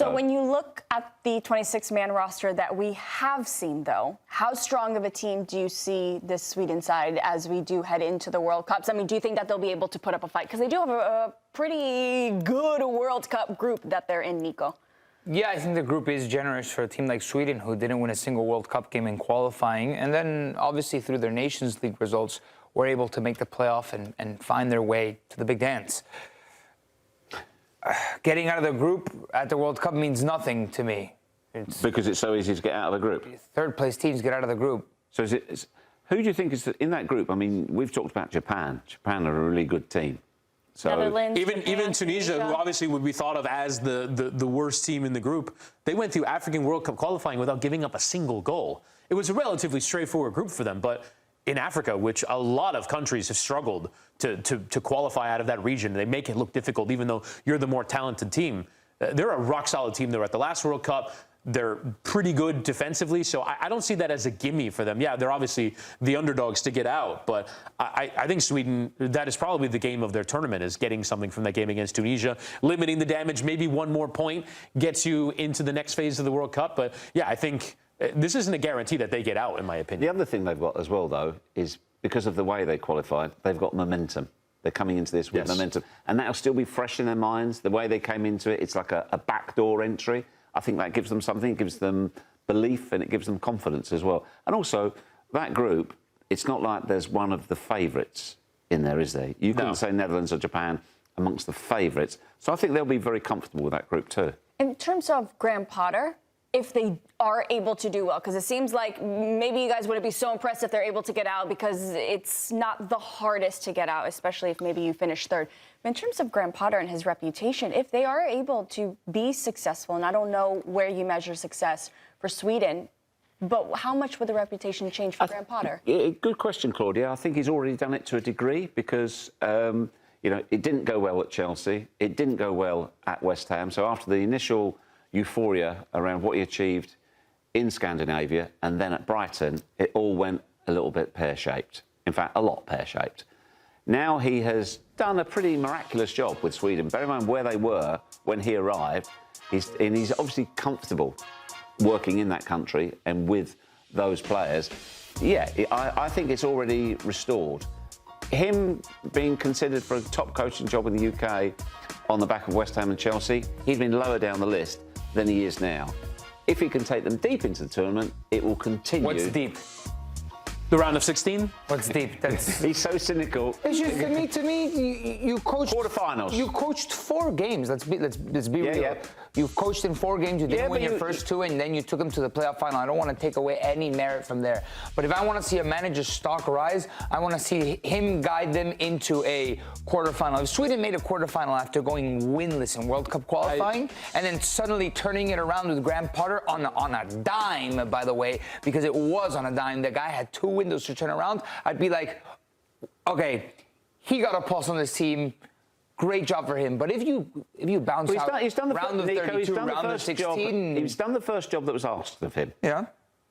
So when you look at the 26-man roster that we have seen, though, how strong of a team do you see this Sweden side as we do head into the World Cups? I mean, do you think that they'll be able to put up a fight? Because they do have a pretty good World Cup group that they're in, Nico. Yeah, I think the group is generous for a team like Sweden, who didn't win a single World Cup game in qualifying. And then, obviously, through their Nations League results, were able to make the playoff and find their way to the big dance. Getting out of the group at the World Cup means nothing to me. Because it's so easy to get out of the group. Third-place teams get out of the group. So who do you think is in that group? I mean, we've talked about Japan. Japan are a really good team. So Netherlands, even Tunisia, who obviously would be thought of as the worst team in the group, they went through African World Cup qualifying without giving up a single goal. It was a relatively straightforward group for them, but in Africa, which a lot of countries have struggled to qualify out of that region, they make it look difficult, even though you're the more talented team. They're a rock-solid team. They were at the last World Cup. They're pretty good defensively, so I don't see that as a gimme for them. Yeah, they're obviously the underdogs to get out, but I think Sweden, that is probably the game of their tournament, is getting something from that game against Tunisia, limiting the damage. Maybe one more point gets you into the next phase of the World Cup. But, yeah, I think this isn't a guarantee that they get out, in my opinion. The other thing they've got as well, though, is because of the way they qualified, they've got momentum. They're coming into this with momentum. And that'll still be fresh in their minds. The way they came into it, it's like a backdoor entry. I think that gives them something. It gives them belief and it gives them confidence as well. And also, that group, it's not like there's one of the favourites in there, is there? You couldn't say Netherlands or Japan amongst the favourites. So I think they'll be very comfortable with that group too. In terms of Graham Potter, if they are able to do well, because it seems like maybe you guys wouldn't be so impressed if they're able to get out, because it's not the hardest to get out, especially if maybe you finish third. But in terms of Graham Potter and his reputation, if they are able to be successful, and I don't know where you measure success for Sweden, but how much would the reputation change for Graham Potter? Good question, Claudia. I think he's already done it to a degree because, you know, it didn't go well at Chelsea. It didn't go well at West Ham. So after the initial euphoria around what he achieved in Scandinavia and then at Brighton, it all went a little bit pear-shaped. In fact, a lot pear-shaped. Now he has done a pretty miraculous job with Sweden. Bear in mind where they were when he arrived. He's obviously comfortable working in that country and with those players. Yeah, I think it's already restored. Him being considered for a top coaching job in the UK on the back of West Ham and Chelsea, he's been lower down the list than he is now. If he can take them deep into the tournament, it will continue. What's deep? The round of 16? What's deep? He's so cynical. It's just, to me, you coached quarterfinals. You coached 4 games. Let's be real. Yeah. You've coached in 4 games. You didn't win your first 2, and then you took them to the playoff final. I don't want to take away any merit from there. But if I want to see a manager's stock rise, I want to see him guide them into a quarterfinal. If Sweden made a quarterfinal after going winless in World Cup qualifying, and then suddenly turning it around with Graham Potter on a dime, by the way, because it was on a dime. The guy had 2 windows to turn around. I'd be like, okay, he got a pulse on this team. Great job for him. But if you bounce out he's done the round of 32, round of 16... He's done the first job that was asked of him. Yeah.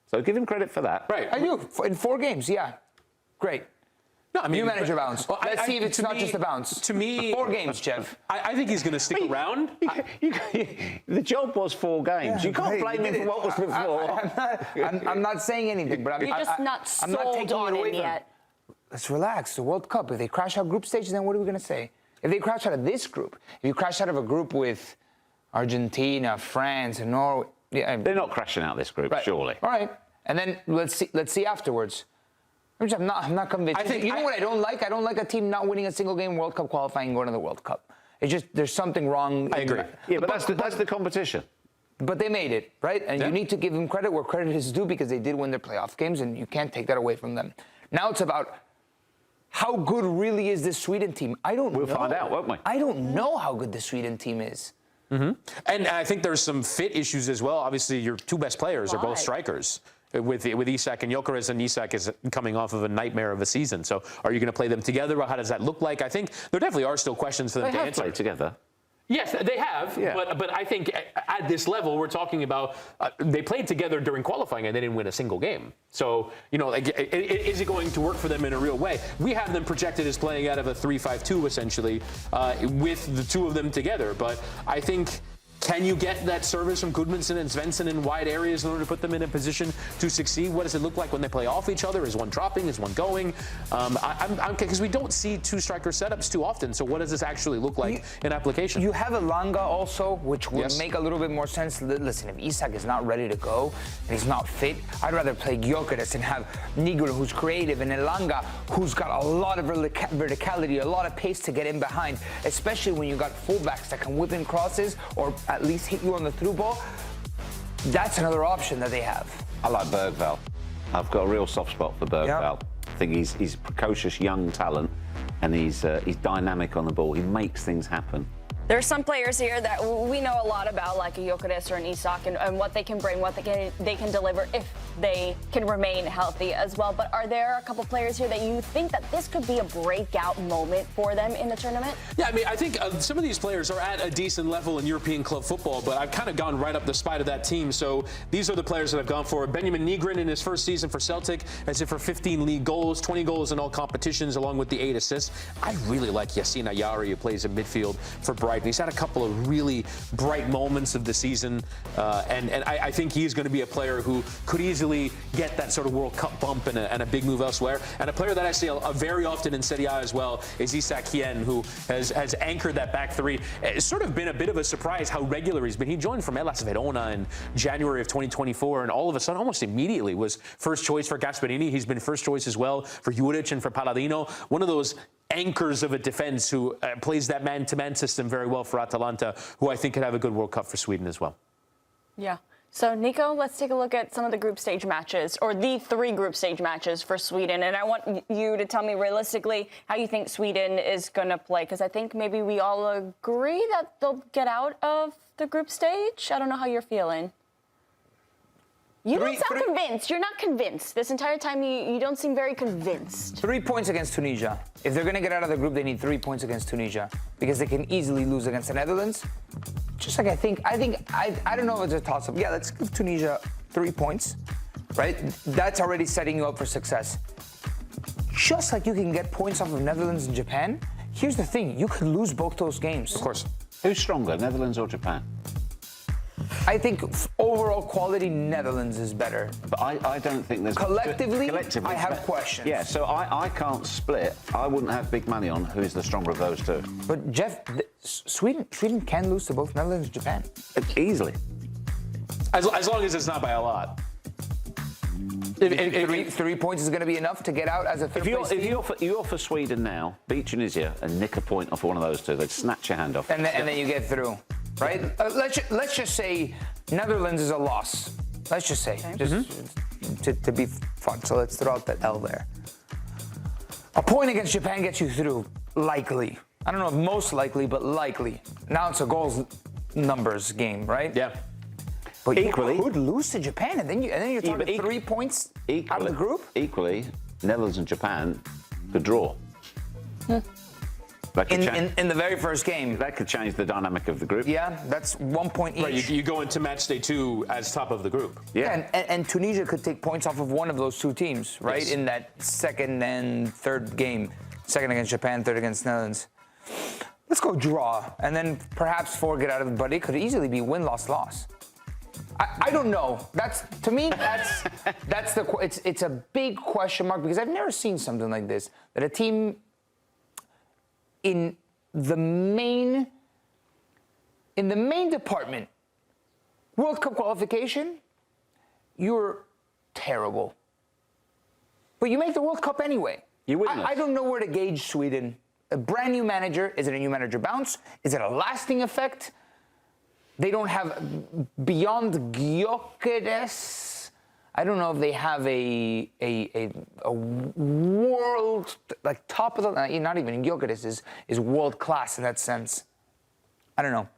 So give him credit for that. Right. I do. In 4 games, yeah. Great. No, I mean, new manager bounce. Well, let's see if it's not just a bounce. To me... 4 games, Geoff. I think he's going to stick around. The job was 4 games. Yeah, you can't blame him for what was before. I'm not saying anything, but You're just not sold on it yet. Let's relax. The World Cup. If they crash out group stage, then what are we going to say? If they crash out of this group, if you crash out of a group with Argentina, France, and Norway... Yeah, they're not crashing out this group, surely. All right. And then let's see afterwards. I'm not convinced. You know what I don't like? I don't like a team not winning a single game World Cup qualifying and going to the World Cup. It's just, there's something wrong. I agree. Yeah, but that's the competition. But they made it, right? And you need to give them credit where credit is due because they did win their playoff games, and you can't take that away from them. Now it's about how good really is this Sweden team. I don't know. We'll find out, won't we? I don't know how good the Sweden team is. Mm-hmm. And I think there's some fit issues as well. Obviously, your 2 best players are both strikers. With Isak and Gyökeres, and Isak is coming off of a nightmare of a season. So are you going to play them together? How does that look like? I think there definitely are still questions for them to answer. They have played together. Yes, they have, but I think at this level, we're talking about they played together during qualifying and they didn't win a single game. So, you know, like, is it going to work for them in a real way? We have them projected as playing out of a 3-5-2, essentially, with the 2 of them together. But I think Can you get that service from Gudmundsson and Svensson in wide areas in order to put them in a position to succeed? What does it look like when they play off each other? Is one dropping? Is one going? Because we don't see two striker setups too often. So what does this actually look like in application? You have Elanga also, which would make a little bit more sense. Listen, if Isak is not ready to go and he's not fit, I'd rather play Gyökeres and have Nigel, who's creative, and Elanga, who's got a lot of verticality, a lot of pace to get in behind, especially when you got fullbacks that can whip in crosses or at least hit you on the through ball. That's another option that they have. I like Bergvall. I've got a real soft spot for Bergvall. I think he's precocious young talent, and he's dynamic on the ball. He makes things happen. There's some players here that we know a lot about, like a Gyökeres or an Isak, and what they can bring, what they can deliver if they can remain healthy as well. But are there a couple players here that you think that this could be a breakout moment for them in the tournament? Yeah, I mean, I think some of these players are at a decent level in European club football, but I've kind of gone right up the spine of that team. So these are the players that I've gone for. Benjamin Nygren in his first season for Celtic, as if for 15 league goals, 20 goals in all competitions, along with the 8 assists. I really like Yassine Ayari, who plays in midfield for Brighton. He's had a couple of really bright moments of the season, and I think he's going to be a player who could easily get that sort of World Cup bump and a big move elsewhere. And a player that I see very often in Serie A as well is Isak Hien, who has anchored that back three. It's sort of been a bit of a surprise how regular he's been. He joined from Hellas Verona in January of 2024, and all of a sudden, almost immediately, was first choice for Gasperini. He's been first choice as well for Juric and for Palladino. One of those anchors of a defense who plays that man-to-man system very well for Atalanta, who I think could have a good World Cup for Sweden as well. Yeah. So, Nico, let's take a look at some of the group stage matches, or the 3 group stage matches for Sweden. And I want you to tell me realistically how you think Sweden is going to play, because I think maybe we all agree that they'll get out of the group stage. I don't know how you're feeling. You don't sound convinced. You're not convinced. This entire time, you don't seem very convinced. 3 points against Tunisia. If they're going to get out of the group, they need 3 points against Tunisia, because they can easily lose against the Netherlands. Just like I don't know if it's a toss-up. Yeah, let's give Tunisia 3 points, right? That's already setting you up for success. Just like you can get points off of Netherlands and Japan, here's the thing. You could lose both those games. Of course. Who's stronger, Netherlands or Japan? I think overall quality, Netherlands is better. But I don't think there's... Collectively, I have questions. Yeah, so I can't split. I wouldn't have big money on who's the stronger of those two. But, Jeff, Sweden can lose to both Netherlands and Japan. Easily. As long as it's not by a lot. If 3 points is going to be enough to get out as a third place team? If you offer Sweden now, beat Tunisia, and nick a point off one of those two, they'd snatch your hand off. And then you get through. Right? Let's just say Netherlands is a loss. Let's just say, to be fun. So let's throw out that L there. A point against Japan gets you through, likely. I don't know if most likely, but likely. Now it's a goals numbers game, right? Yeah. But equally, you could lose to Japan, and then you're talking 3 points out of the group. Equally, Netherlands and Japan could draw. In the very first game. That could change the dynamic of the group. Yeah, that's 1 point each. Right, you go into match day 2 as top of the group. Yeah, and Tunisia could take points off of one of those 2 teams, right? Yes. In that second and third game. Second against Japan, third against Netherlands. Let's go draw, and then perhaps 4 get out of it, but it could easily be win, loss, loss. I don't know. To me, it's a big question mark, because I've never seen something like this, that a team in the main department, World Cup qualification, you're terrible. But you make the World Cup anyway. You win. I don't know where to gauge Sweden. A brand new manager, is it a new manager bounce? Is it a lasting effect? They don't have, beyond Gyökeres, I don't know if they have a world, like top of the, not even Gyökeres is world class in that sense. I don't know.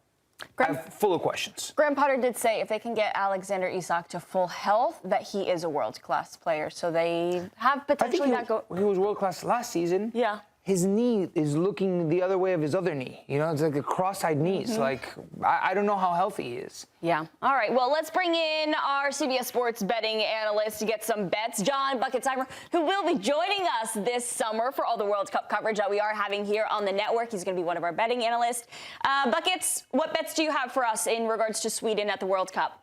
I'm full of questions. Graham Potter did say if they can get Alexander Isak to full health, that he is a world-class player. So they have potentially he was world class last season. Yeah. his knee is looking the other way of his other knee. You know, it's like a cross-eyed knees. Like, I don't know how healthy he is. Yeah. All right. Well, let's bring in our CBS Sports betting analyst to get some bets, John Bucketsheimer, who will be joining us this summer for all the World Cup coverage that we are having here on the network. He's going to be one of our betting analysts. Buckets, what bets do you have for us in regards to Sweden at the World Cup?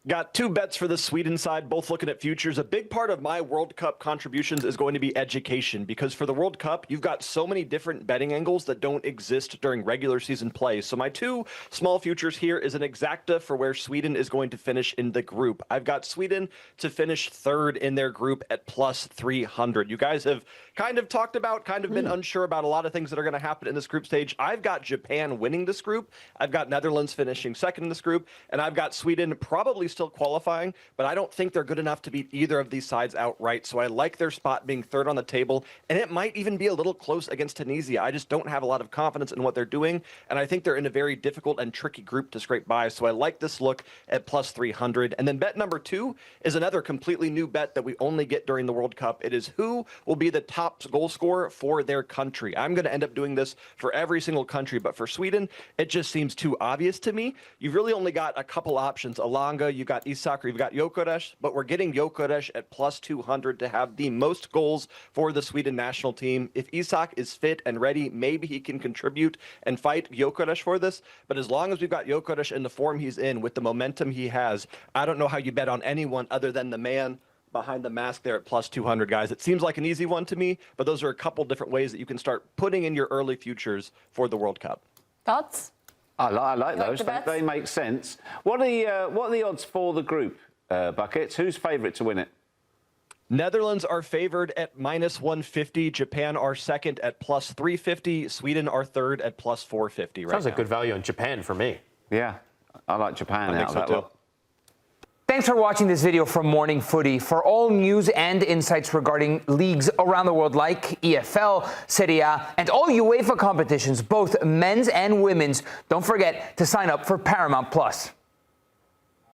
Got two bets for the Sweden side, both looking at futures. A big part of my World Cup contributions is going to be education, because for the World Cup, you've got so many different betting angles that don't exist during regular season play. So my two small futures here is an exacta for where Sweden is going to finish in the group. I've got Sweden to finish third in their group at plus 300. You guys have kind of talked about, been unsure about a lot of things that are going to happen in this group stage. I've got Japan winning this group. I've got Netherlands finishing second in this group, and I've got Sweden probably still qualifying, but I don't think they're good enough to beat either of these sides outright. So I like their spot being third on the table, and it might even be a little close against Tunisia. I just don't have a lot of confidence in what they're doing, and I think they're in a very difficult and tricky group to scrape by. So I like this look at plus 300. And then bet number two is another completely new bet that we only get during the World Cup. It is who will be the top goal scorer for their country. I'm going to end up doing this for every single country, but for Sweden, it just seems too obvious to me. You've really only got a couple options. Alanga, you've got Isak, or you've got Gyökeres, but we're getting Gyökeres at plus 200 to have the most goals for the Sweden national team. If Isak is fit and ready, maybe he can contribute and fight Gyökeres for this, but as long as we've got Gyökeres in the form he's in, with the momentum he has, I don't know how you bet on anyone other than the man behind the mask there at plus 200, guys. It seems like an easy one to me, but those are a couple different ways that you can start putting in your early futures for the World Cup. Thoughts? I like those. the bets? They make sense. What are the odds for the group, Buckets? Who's favourite to win it? Netherlands are favored at minus 150. Japan are second at plus 350. Sweden are third at plus 450 right now. Sounds like good value on Japan for me. Yeah, I like Japan out of that lot. Thanks for watching this video from Morning Footy. For all news and insights regarding leagues around the world like EFL, Serie A, and all UEFA competitions, both men's and women's, don't forget to sign up for Paramount+.